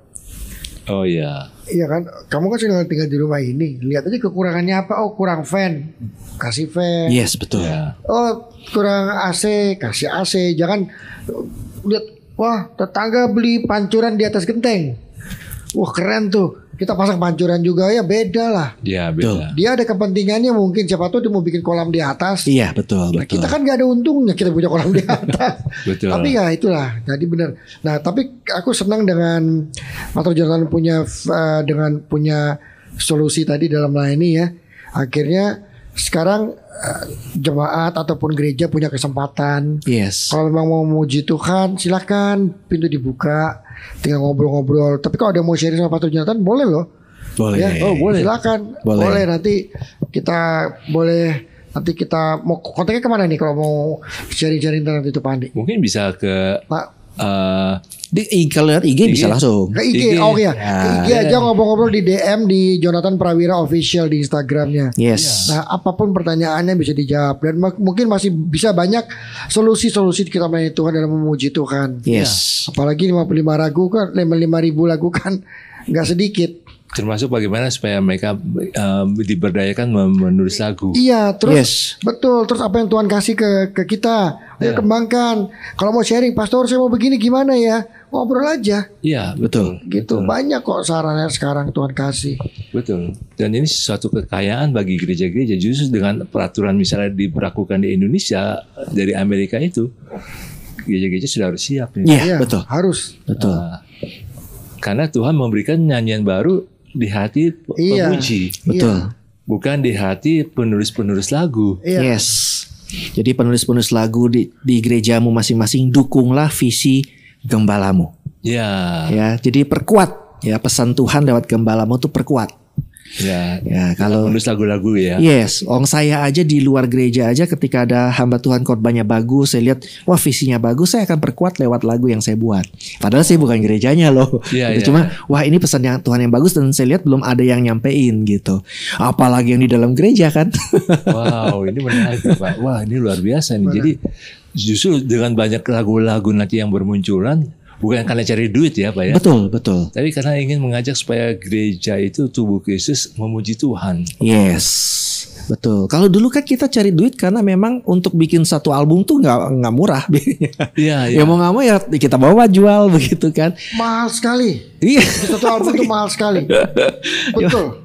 Oh iya. Iya kan, kamu kan sedang tinggal di rumah ini. Lihat aja kekurangannya apa. Oh kurang fan, kasih fan. Yes, betul. Ya. Oh kurang AC, kasih AC. Jangan lihat, wah tetangga beli pancuran di atas genteng. Wah keren tuh. Kita pasang pancuran juga, ya beda lah. Iya, beda. Dia ada kepentingannya, mungkin siapa tahu dia mau bikin kolam di atas. Iya, betul, Nah, betul. kita kan gak ada untungnya kita punya kolam di atas. Betul. Tapi ya itulah, jadi benar. Nah, tapi aku senang dengan Pastor Jonathan punya solusi tadi dalam melayani ya. Akhirnya sekarang jemaat ataupun gereja punya kesempatan. Yes. Kalau memang mau memuji Tuhan, silakan, pintu dibuka, tinggal ngobrol-ngobrol. Tapi kalau ada mau sharing sama Pastor Jonathan, boleh loh. Boleh. Ya, oh boleh. Silakan. Boleh. Nanti kita mau kontaknya kemana nih kalau mau sharing-sharing tentang itu Pak Andi? Mungkin bisa ke Pak, Kalau lihat IG bisa langsung. ke IG, IG. oh iya, Ya. ke IG aja ngobrol-ngobrol di DM di Jonathan Prawira Official di Instagramnya. Yes. Nah, apapun pertanyaannya bisa dijawab dan mungkin masih bisa banyak solusi-solusi kita melayani Tuhan dalam memuji Tuhan. Yes. Apalagi 55 ribu lagu kan nggak sedikit. termasuk bagaimana supaya mereka diberdayakan menulis lagu. Iya, terus Yes. betul. Terus apa yang Tuhan kasih ke kita, ayo Iya. kembangkan. Kalau mau sharing, Pastor saya mau begini gimana ya? Ngobrol aja. Iya, betul. Gitu. Betul. Banyak kok sarannya sekarang Tuhan kasih. Betul. Dan ini suatu kekayaan bagi gereja-gereja justru dengan peraturan misalnya diberlakukan di Indonesia dari Amerika itu. Gereja-gereja sudah harus siap nih. Iya, betul. Harus. Betul. Karena Tuhan memberikan nyanyian baru di hati Iya. pemuji, Betul. bukan di hati penulis-penulis lagu. Iya. Yes. Jadi penulis-penulis lagu di gerejamu masing-masing, dukunglah visi gembalamu. Ya, Ya, jadi perkuat ya pesan Tuhan lewat gembalamu tuh perkuat. ya. Ya, kalau Menulis lagu-lagu ya. yes, saya aja di luar gereja aja ketika ada hamba Tuhan khotbahnya bagus, saya lihat wah visinya bagus, saya akan perkuat lewat lagu yang saya buat. Padahal saya bukan gerejanya loh. Iya, Gitu. iya. Cuma wah ini pesan yang Tuhan yang bagus dan saya lihat belum ada yang nyampein gitu. Apalagi yang di dalam gereja kan. Wow, ini menarik Pak. Wah, ini luar biasa nih. Jadi justru dengan banyak lagu-lagu nanti yang bermunculan, bukan karena cari duit ya Pak ya. Betul, betul. Tapi karena ingin mengajak supaya gereja itu tubuh Kristus memuji Tuhan. Yes, betul. Kalau dulu kan kita cari duit karena memang untuk bikin satu album tuh nggak murah. Iya, Ya mau nggak mau ya kita bawa jual begitu kan. Mahal sekali. Iya. Satu album itu mahal sekali. Betul.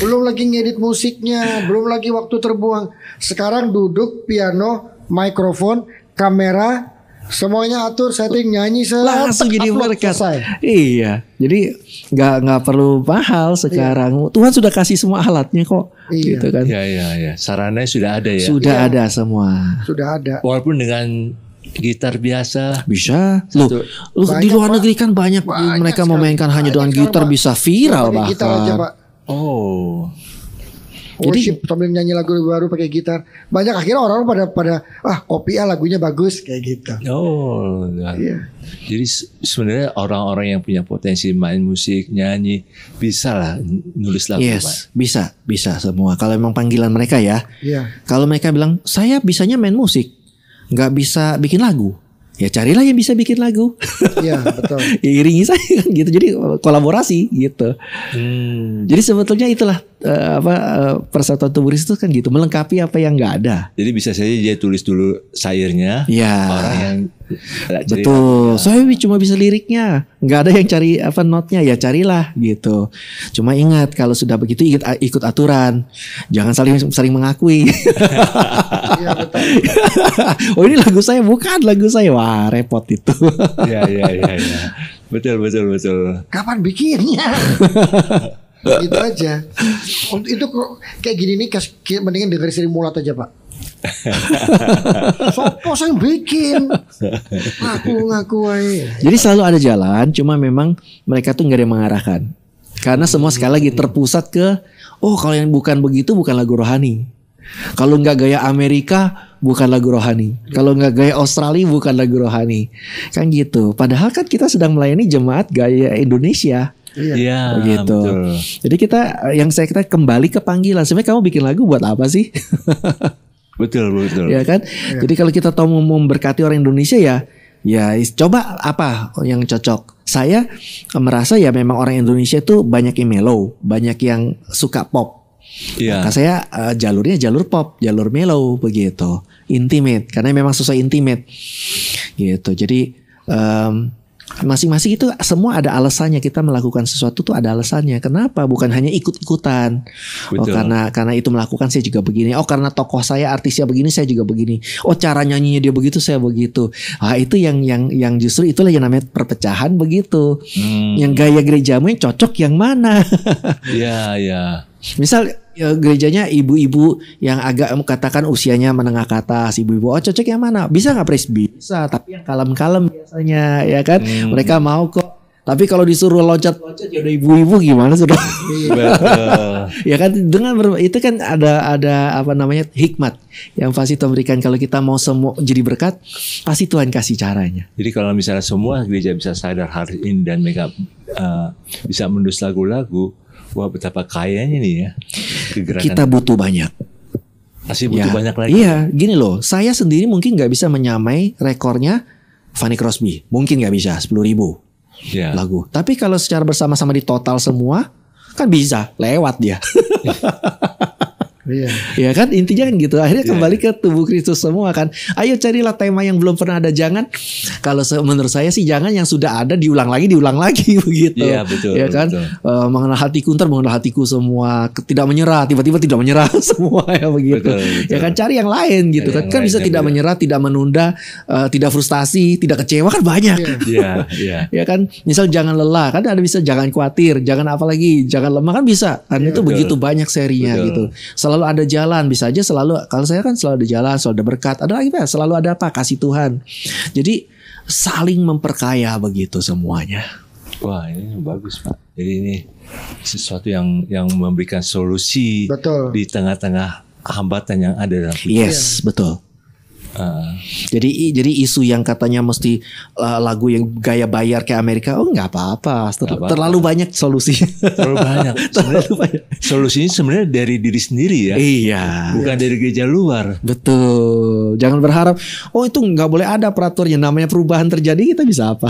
Belum lagi ngedit musiknya, belum lagi waktu terbuang. Sekarang duduk, piano, mikrofon, kamera, Semuanya atur, setting, nyanyi, langsung jadi upload, berkat. selesai. Iya, jadi nggak perlu mahal sekarang. Tuhan sudah kasih semua alatnya kok, Iya. gitu kan? Ya. Sarananya sudah ada ya. Sudah Iya. ada semua. Sudah ada. Walaupun dengan gitar biasa. Bisa. Loh, di Banyak, luar Pak. negeri kan banyak mereka sekali. memainkan hanya dengan Banyak gitar sekarang, bisa viral Pakai gitar aja, bahkan. Pak. Oh. Worship sambil nyanyi lagu baru pakai gitar. Banyak akhirnya orang pada kopi lagunya bagus kayak gitu. Oh. Iya. Jadi sebenarnya orang-orang yang punya potensi main musik, nyanyi, bisa lah nulis lagu, Pak. Yes, bisa semua. Kalau memang panggilan mereka ya. Iya. Kalau mereka bilang saya bisanya main musik, nggak bisa bikin lagu, ya carilah yang bisa bikin lagu. Iya, betul. Ya iringi saya kan gitu. Jadi kolaborasi gitu. Jadi sebetulnya itulah Persatuan Tubuh Kristus kan gitu, melengkapi apa yang nggak ada. Jadi bisa saja dia tulis dulu syairnya. Ya. Orang yang Betul. Saya cuma bisa liriknya, nggak ada yang cari notnya, ya carilah gitu. Cuma ingat kalau sudah begitu ikut aturan, jangan saling mengakui. Iya, betul. Oh ini lagu saya, bukan lagu saya, wah repot itu. Iya. Betul. Kapan bikinnya? Gitu aja. Itu kayak gini nih, mendingan dengerin Sri Mulat aja, Pak. Sopo saya bikin, ngaku aja. Jadi selalu ada jalan, cuma memang mereka tuh nggak ada yang mengarahkan. Karena semua sekali lagi terpusat ke, kalau yang bukan begitu bukan lagu rohani. Kalau nggak gaya Amerika bukan lagu rohani. Kalau nggak gaya Australia bukan lagu rohani. Kan gitu. Padahal kan kita sedang melayani jemaat gaya Indonesia. Iya, Begitu. betul. Jadi kita kembali ke panggilan. Sebenarnya kamu bikin lagu buat apa sih? Betul. Ya kan? Jadi kalau kita tahu mau memberkati orang Indonesia ya coba apa yang cocok. Saya merasa ya memang orang Indonesia itu banyak yang mellow, banyak yang suka pop. Iya. Maka saya jalurnya jalur pop, jalur mellow begitu, intimate karena memang sesuai intimate gitu. Jadi masing-masing itu semua ada alasannya, kita melakukan sesuatu tuh ada alasannya. Kenapa? Bukan hanya ikut-ikutan. Betul. Karena itu melakukan saya juga begini. Karena tokoh saya artisnya begini saya juga begini. Cara nyanyinya dia begitu saya begitu. Itu yang justru itulah yang namanya perpecahan begitu. Yang gaya gerejamu yang cocok yang mana? Iya. Misal gerejanya ibu-ibu yang agak katakan usianya menengah ke atas, ibu-ibu cocok yang mana? Bisa nggak Pres? Bisa, tapi yang kalem-kalem biasanya ya kan. Mereka mau kok. Tapi kalau disuruh loncat-loncat ya udah ibu-ibu gimana sudah. Ya kan itu kan ada hikmat yang pasti Tuhan berikan. Kalau kita mau semua jadi berkat, pasti Tuhan kasih caranya. Jadi kalau misalnya semua gereja bisa sadar hari ini dan mereka bisa menulis lagu-lagu, wah betapa kayanya nih ya kegerakan. Kita butuh banyak. Masih butuh banyak lagi. Iya, gini loh. Saya sendiri mungkin nggak bisa menyamai rekornya Fanny Crosby. Mungkin nggak bisa 10.000 lagu. Tapi kalau secara bersama-sama di total semua kan bisa lewat dia. Iya. Ya kan intinya kan gitu. Akhirnya kembali ke tubuh Kristus semua kan. Ayo carilah tema yang belum pernah ada. Jangan, kalau menurut saya sih jangan yang sudah ada diulang lagi begitu. Iya betul. Ya kan mengenal hatiku, ntar mengenal hatiku semua, tidak menyerah, tiba-tiba tidak menyerah semua ya begitu. Betul. Ya kan cari yang lain gitu kan. Kan bisa tidak menyerah, tidak menunda, tidak frustasi, tidak kecewa kan banyak. Iya. Ya kan, misal jangan lelah, kan ada bisa jangan khawatir, jangan apalagi, jangan lemah kan bisa. Kan itu begitu banyak serinya gitu. Selalu ada jalan, bisa aja selalu. Kalau saya kan selalu ada jalan, selalu ada berkat. Ada lagi selalu ada apa? Kasih Tuhan. Jadi saling memperkaya begitu semuanya. Wah ini bagus Pak. Jadi ini sesuatu yang memberikan solusi. Betul. Di tengah-tengah hambatan yang ada dalam hidup. Yes, betul. Jadi isu yang katanya mesti lagu yang gaya bayar kayak Amerika, nggak apa-apa. Terlalu banyak solusi. Terlalu banyak. Solusinya sebenarnya dari diri sendiri ya. Iya. Bukan dari gereja luar. Betul. Jangan berharap itu nggak boleh ada peraturannya. Namanya perubahan terjadi, kita bisa apa?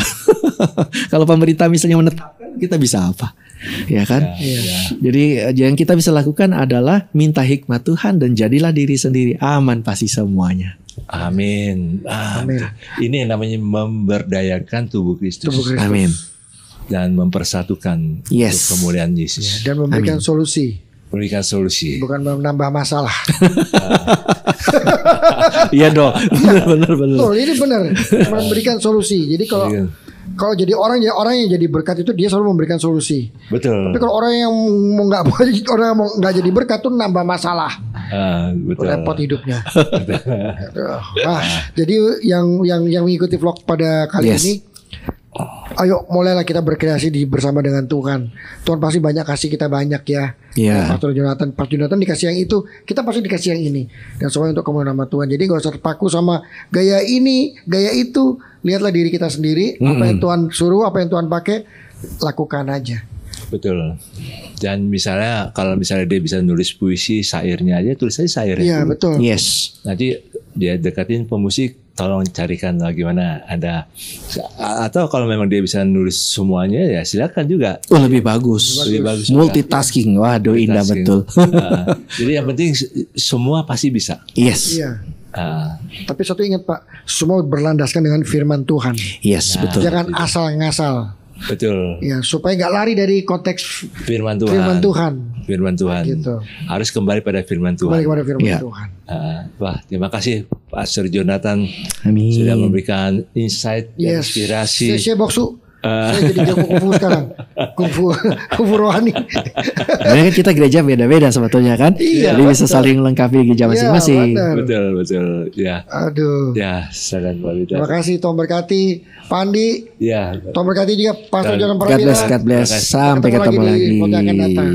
Kalau pemerintah misalnya menetapkan, kita bisa apa? Ya kan? Jadi yang kita bisa lakukan adalah minta hikmat Tuhan dan jadilah diri sendiri. Aman pasti semuanya. Amin. Amin. Ini yang namanya memberdayakan tubuh Kristus. Amin. Dan mempersatukan untuk kemuliaan Yesus. Dan memberikan solusi. Memberikan solusi. Bukan menambah masalah. Iya dong. Benar. Betul, ini benar. Memberikan solusi. Jadi kalau jadi orang yang jadi berkat itu dia selalu memberikan solusi. Betul. Tapi kalau orang yang mau nggak jadi berkat tuh nambah masalah. Betul. Repot hidupnya. Jadi yang mengikuti vlog pada kali ini, ayo mulailah kita berkreasi bersama dengan Tuhan. Tuhan pasti banyak kasih kita banyak ya. Pastor Jonathan dikasih yang itu, kita pasti dikasih yang ini. Dan semuanya untuk kemuliaan nama Tuhan. Jadi gak usah terpaku sama gaya ini, gaya itu. Lihatlah diri kita sendiri. Apa yang Tuhan suruh, apa yang Tuhan pakai, lakukan aja. Betul. Dan misalnya kalau misalnya dia bisa nulis puisi, syairnya aja, tulis aja syairnya. Iya betul. Yes. Nanti dia dekatin pemusik, tolong carikan gimana ada. Atau kalau memang dia bisa nulis semuanya ya silakan juga. Lebih bagus. Lebih bagus. Multitasking. Waduh, indah betul. Jadi yang penting semua pasti bisa. Yes. Iya. Tapi satu ingat Pak, semua berlandaskan dengan firman Tuhan. Yes, betul. Jangan asal ngasal. Betul. Ya, supaya nggak lari dari konteks firman Tuhan. Firman Tuhan. Gitu. Harus kembali pada firman Tuhan. Kembali kepada firman Tuhan. Wah, terima kasih Pastor Jonathan. Amin. Sudah memberikan insight, inspirasi. Saya boksu. Saya jadi jago kungfu sekarang. Kungfu rohani. Karena kan kita gereja beda-beda sebetulnya kan. Jadi bisa saling lengkapi gereja masing-masing. Betul. Ya. Aduh. Ya, salam Pak. Terima kasih, Tuhan berkati Pak Andi. Ya. Tuhan berkati juga Pastor Jonathan God bless, God bless. Sampai ketemu lagi. Di waktu yang akan datang.